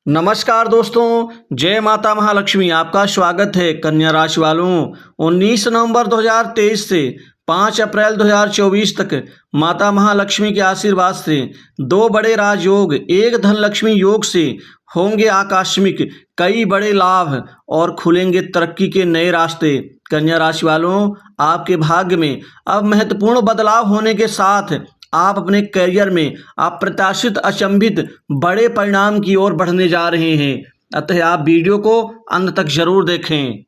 नमस्कार दोस्तों, जय माता महालक्ष्मी। आपका स्वागत है। कन्या राशि वालों, 19 नवंबर 2023 से 5 अप्रैल 2024 तक माता महालक्ष्मी के आशीर्वाद से दो बड़े राजयोग, एक धन लक्ष्मी योग से होंगे आकस्मिक कई बड़े लाभ और खुलेंगे तरक्की के नए रास्ते। कन्या राशि वालों, आपके भाग्य में अब महत्वपूर्ण बदलाव होने के साथ आप अपने करियर में अप्रत्याशित अचंभित बड़े परिणाम की ओर बढ़ने जा रहे हैं। अतः आप वीडियो को अंत तक जरूर देखें।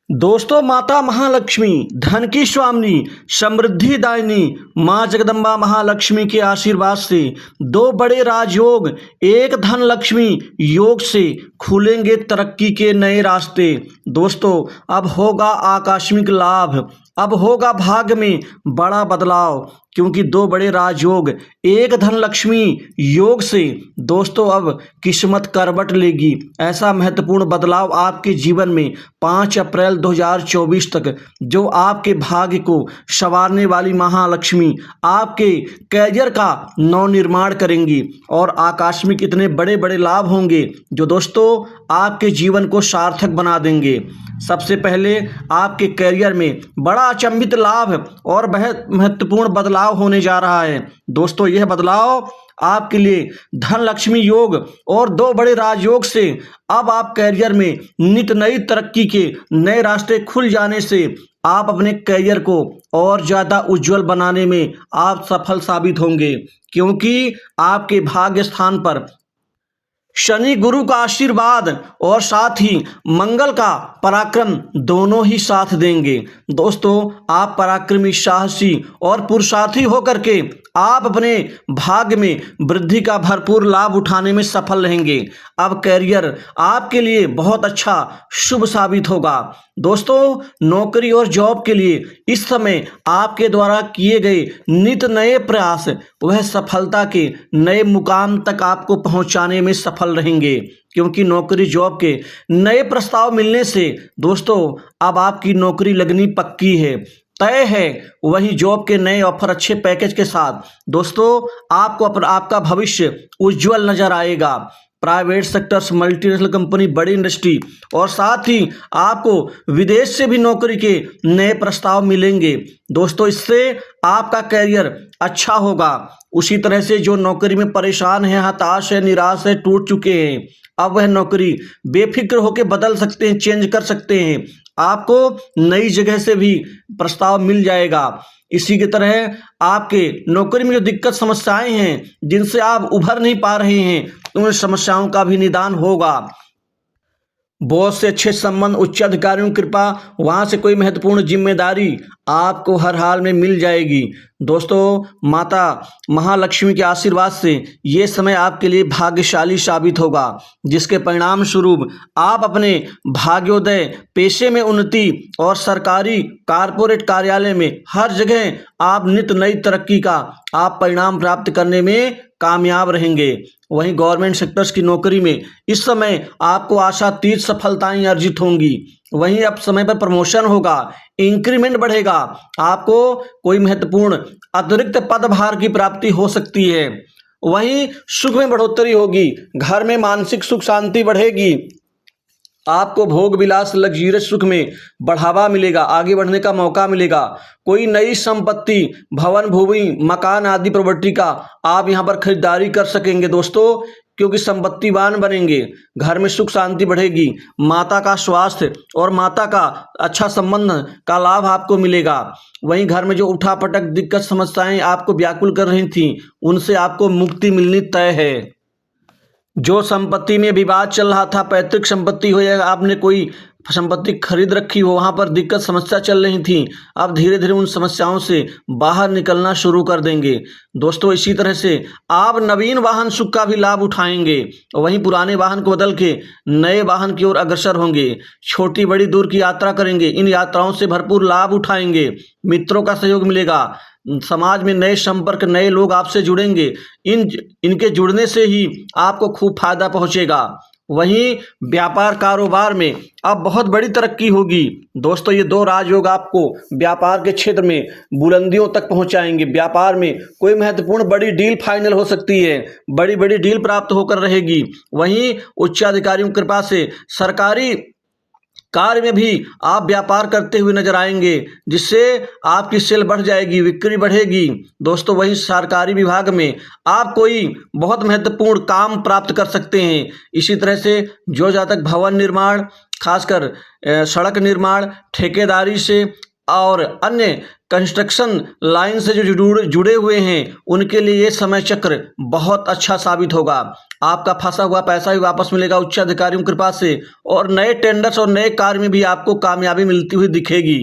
दोस्तों, माता महालक्ष्मी धन की स्वामिनी, समृद्धि दायिनी माँ जगदम्बा महालक्ष्मी के आशीर्वाद से दो बड़े राजयोग, एक धन लक्ष्मी योग से खुलेंगे तरक्की के नए रास्ते। दोस्तों, अब होगा आकस्मिक लाभ, अब होगा भाग्य में बड़ा बदलाव, क्योंकि दो बड़े राजयोग, एक धन लक्ष्मी योग से दोस्तों अब किस्मत करवट लेगी। ऐसा महत्वपूर्ण बदलाव आपके जीवन में 5 अप्रैल 2024 तक जो आपके भाग्य को संवारने वाली महालक्ष्मी आपके कैरियर का नवनिर्माण करेंगी और आकस्मिक इतने बड़े बड़े लाभ होंगे जो दोस्तों आपके जीवन को सार्थक बना देंगे। सबसे पहले आपके कैरियर में बड़ा अचंभित लाभ और बहुत महत्वपूर्ण बदलाव होने जा रहा है। दोस्तों, यह बदलाव आपके लिए धन लक्ष्मी योग और दो बड़े राजयोग से अब आप कैरियर में नित नई तरक्की के नए रास्ते खुल जाने से आप अपने कैरियर को और ज़्यादा उज्जवल बनाने में आप सफल साबित होंगे, क्योंकि आपके भाग्य स्थान पर शनि गुरु का आशीर्वाद और साथ ही मंगल का पराक्रम दोनों ही साथ देंगे। दोस्तों, आप पराक्रमी, साहसी और पुरुषार्थी होकर के आप अपने भाग्य में वृद्धि का भरपूर लाभ उठाने में सफल रहेंगे। अब कैरियर आपके लिए बहुत अच्छा शुभ साबित होगा। दोस्तों, नौकरी और जॉब के लिए इस समय आपके द्वारा किए गए नित नए प्रयास वह सफलता के नए मुकाम तक आपको पहुंचाने में सफल रहेंगे, क्योंकि नौकरी जॉब के नए प्रस्ताव मिलने से दोस्तों अब आपकी नौकरी लगनी पक्की है, तय है। वहीं जॉब के नए ऑफर अच्छे पैकेज के साथ दोस्तों आपको आपका भविष्य उज्जवल नजर आएगा। प्राइवेट सेक्टर्स, मल्टीनेशनल कंपनी, बड़ी इंडस्ट्री और साथ ही आपको विदेश से भी नौकरी के नए प्रस्ताव मिलेंगे। दोस्तों, इससे आपका कैरियर अच्छा होगा। उसी तरह से जो नौकरी में परेशान है, हताश है, निराश है, टूट चुके हैं, अब वह नौकरी बेफिक्र होकर बदल सकते हैं, चेंज कर सकते हैं। आपको नई जगह से भी प्रस्ताव मिल जाएगा। इसी की तरह आपके नौकरी में जो दिक्कत समस्याएं हैं जिनसे आप उभर नहीं पा रहे हैं, उन समस्याओं का भी निदान होगा। बॉस से अच्छे संबंध, उच्च अधिकारियों की कृपा, वहाँ से कोई महत्वपूर्ण जिम्मेदारी आपको हर हाल में मिल जाएगी। दोस्तों, माता महालक्ष्मी के आशीर्वाद से ये समय आपके लिए भाग्यशाली साबित होगा, जिसके परिणाम स्वरूप आप अपने भाग्योदय, पेशे में उन्नति और सरकारी कारपोरेट कार्यालय में हर जगह आप नित नई तरक्की का आप परिणाम प्राप्त करने में कामयाब रहेंगे। वहीं गवर्नमेंट सेक्टर्स की नौकरी में इस समय आपको आशातीत सफलताएं अर्जित होंगी। वहीं अब समय पर प्रमोशन होगा, इंक्रीमेंट बढ़ेगा, आपको कोई महत्वपूर्ण अतिरिक्त पदभार की प्राप्ति हो सकती है। वहीं सुख में बढ़ोतरी होगी, घर में मानसिक सुख शांति बढ़ेगी, आपको भोग विलास लग्जरियस सुख में बढ़ावा मिलेगा, आगे बढ़ने का मौका मिलेगा। कोई नई संपत्ति, भवन, भूमि, मकान आदि प्रॉपर्टी का आप यहां पर खरीदारी कर सकेंगे दोस्तों, क्योंकि संपत्तिवान बनेंगे। घर में सुख शांति बढ़ेगी, माता का स्वास्थ्य और माता का अच्छा संबंध का लाभ आपको मिलेगा। वहीं घर में जो उठापटक, दिक्कत, समस्याएं आपको व्याकुल कर रही थी, उनसे आपको मुक्ति मिलनी तय है। जो संपत्ति में विवाद चल रहा था, पैतृक संपत्ति हो या आपने कोई संपत्ति खरीद रखी हो, वहां पर दिक्कत समस्या चल रही थी, अब धीरे धीरे उन समस्याओं से बाहर निकलना शुरू कर देंगे। दोस्तों, इसी तरह से आप नवीन वाहन सुख का भी लाभ उठाएंगे। वहीं पुराने वाहन को बदल के नए वाहन की ओर अग्रसर होंगे। छोटी बड़ी दूर की यात्रा करेंगे, इन यात्राओं से भरपूर लाभ उठाएंगे। मित्रों का सहयोग मिलेगा, समाज में नए संपर्क, नए लोग आपसे जुड़ेंगे। इनके जुड़ने से ही आपको खूब फायदा पहुंचेगा। वहीं व्यापार कारोबार में अब बहुत बड़ी तरक्की होगी। दोस्तों, ये दो राजयोग आपको व्यापार के क्षेत्र में बुलंदियों तक पहुंचाएंगे। व्यापार में कोई महत्वपूर्ण बड़ी डील फाइनल हो सकती है, बड़ी बड़ी डील प्राप्त होकर रहेगी। वहीं उच्चाधिकारियों की कृपा से सरकारी कार्य में भी आप व्यापार करते हुए नजर आएंगे, जिससे आपकी सेल बढ़ जाएगी, बिक्री बढ़ेगी। दोस्तों, वहीं सरकारी विभाग में आप कोई बहुत महत्वपूर्ण काम प्राप्त कर सकते हैं। इसी तरह से जो जातक भवन निर्माण, खासकर सड़क निर्माण, ठेकेदारी से और अन्य कंस्ट्रक्शन लाइन से जो जुड़े हुए हैं, उनके लिए ये समय चक्र बहुत अच्छा साबित होगा। आपका फंसा हुआ पैसा भी वापस मिलेगा उच्चाधिकारियों की कृपा से, और नए टेंडर्स और नए कार्य में भी आपको कामयाबी मिलती हुई दिखेगी।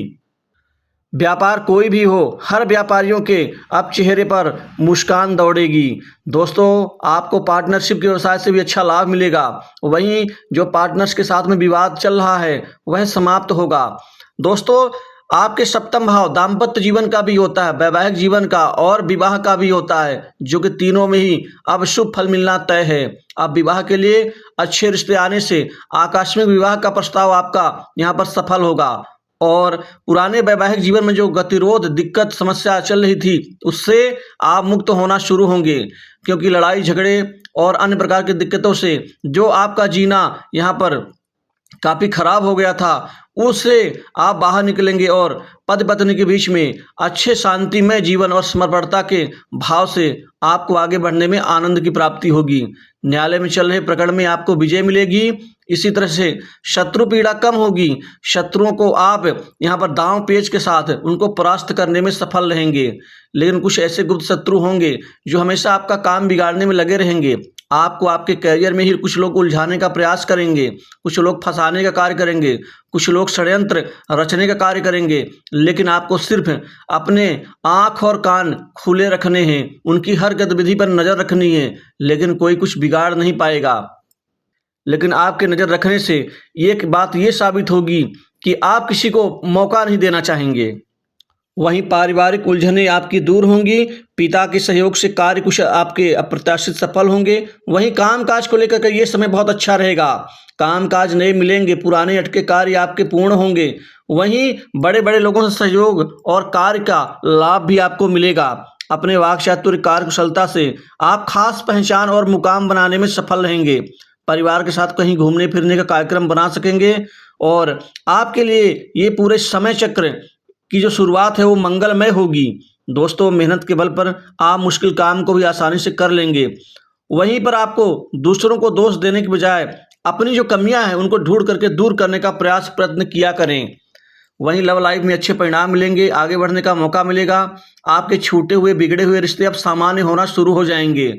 व्यापार कोई भी हो, हर व्यापारियों के अब चेहरे पर मुस्कान दौड़ेगी। दोस्तों, आपको पार्टनरशिप के व्यवसाय से भी अच्छा लाभ मिलेगा। वहीं जो पार्टनर्स के साथ में विवाद चल रहा है, वह समाप्त होगा। दोस्तों, आपके सप्तम भाव दाम्पत्य जीवन का भी होता है, वैवाहिक जीवन का और विवाह का भी होता है, जो कि तीनों में ही अब शुभ फल मिलना तय है। अब विवाह के लिए अच्छे रिश्ते आने से आकस्मिक विवाह का प्रस्ताव आपका यहाँ पर सफल होगा, और पुराने वैवाहिक जीवन में जो गतिरोध, दिक्कत, समस्या चल रही थी, उससे आप मुक्त होना शुरू होंगे। क्योंकि लड़ाई झगड़े और अन्य प्रकार की दिक्कतों से जो आपका जीना यहाँ पर काफी खराब हो गया था, उससे आप बाहर निकलेंगे और पति पत्नी के बीच में अच्छे शांतिमय जीवन और समर्पणता के भाव से आपको आगे बढ़ने में आनंद की प्राप्ति होगी। न्यायालय में चल रहे प्रकरण में आपको विजय मिलेगी। इसी तरह से शत्रु पीड़ा कम होगी। शत्रुओं को आप यहाँ पर दांव पेच के साथ उनको परास्त करने में सफल रहेंगे। लेकिन कुछ ऐसे गुप्त शत्रु होंगे जो हमेशा आपका काम बिगाड़ने में लगे रहेंगे। आपको आपके करियर में ही कुछ लोग उलझाने का प्रयास करेंगे, कुछ लोग फंसाने का कार्य करेंगे, कुछ लोग षड्यंत्र रचने का कार्य करेंगे। लेकिन आपको सिर्फ अपने आँख और कान खुले रखने हैं, उनकी हर गतिविधि पर नज़र रखनी है, लेकिन कोई कुछ बिगाड़ नहीं पाएगा। लेकिन आपके नज़र रखने से एक बात ये साबित होगी कि आप किसी को मौका नहीं देना चाहेंगे। वहीं पारिवारिक उलझनें आपकी दूर होंगी। पिता के सहयोग से कार्य कुछ आपके अप्रत्याशित सफल होंगे। वहीं कामकाज को लेकर के ये समय बहुत अच्छा रहेगा। कामकाज नए मिलेंगे, पुराने अटके कार्य आपके पूर्ण होंगे। वहीं बड़े बड़े लोगों से सहयोग और कार्य का लाभ भी आपको मिलेगा। अपने वाक चातुर्य, कार्य कुशलता से आप खास पहचान और मुकाम बनाने में सफल रहेंगे। परिवार के साथ कहीं घूमने फिरने का कार्यक्रम बना सकेंगे, और आपके लिए ये पूरे समय चक्र की जो शुरुआत है वो मंगलमय होगी। दोस्तों, मेहनत के बल पर आप मुश्किल काम को भी आसानी से कर लेंगे। वहीं पर आपको दूसरों को दोष देने के बजाय अपनी जो कमियां हैं उनको ढूंढ करके दूर करने का प्रयत्न किया करें। वहीं लव लाइफ में अच्छे परिणाम मिलेंगे, आगे बढ़ने का मौका मिलेगा। आपके छूटे हुए, बिगड़े हुए रिश्ते अब सामान्य होना शुरू हो जाएंगे।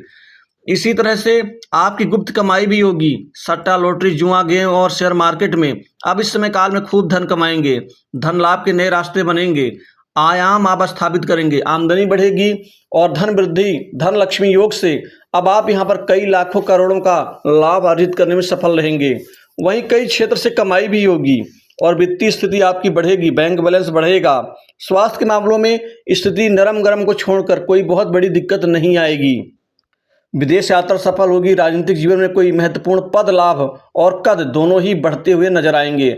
इसी तरह से आपकी गुप्त कमाई भी होगी। सट्टा, लॉटरी, जुआ, गेम और शेयर मार्केट में अब इस समय काल में खूब धन कमाएंगे। धन लाभ के नए रास्ते बनेंगे। आयाम आप स्थापित करेंगे, आमदनी बढ़ेगी और धन वृद्धि, धन लक्ष्मी योग से अब आप यहाँ पर कई लाखों करोड़ों का लाभ अर्जित करने में सफल रहेंगे। वहीं कई क्षेत्र से कमाई भी होगी और वित्तीय स्थिति आपकी बढ़ेगी, बैंक बैलेंस बढ़ेगा। स्वास्थ्य के मामलों में स्थिति नरम गरम को छोड़कर कोई बहुत बड़ी दिक्कत नहीं आएगी। विदेश यात्रा सफल होगी। राजनीतिक जीवन में कोई महत्वपूर्ण पद लाभ और कद दोनों ही बढ़ते हुए नजर आएंगे।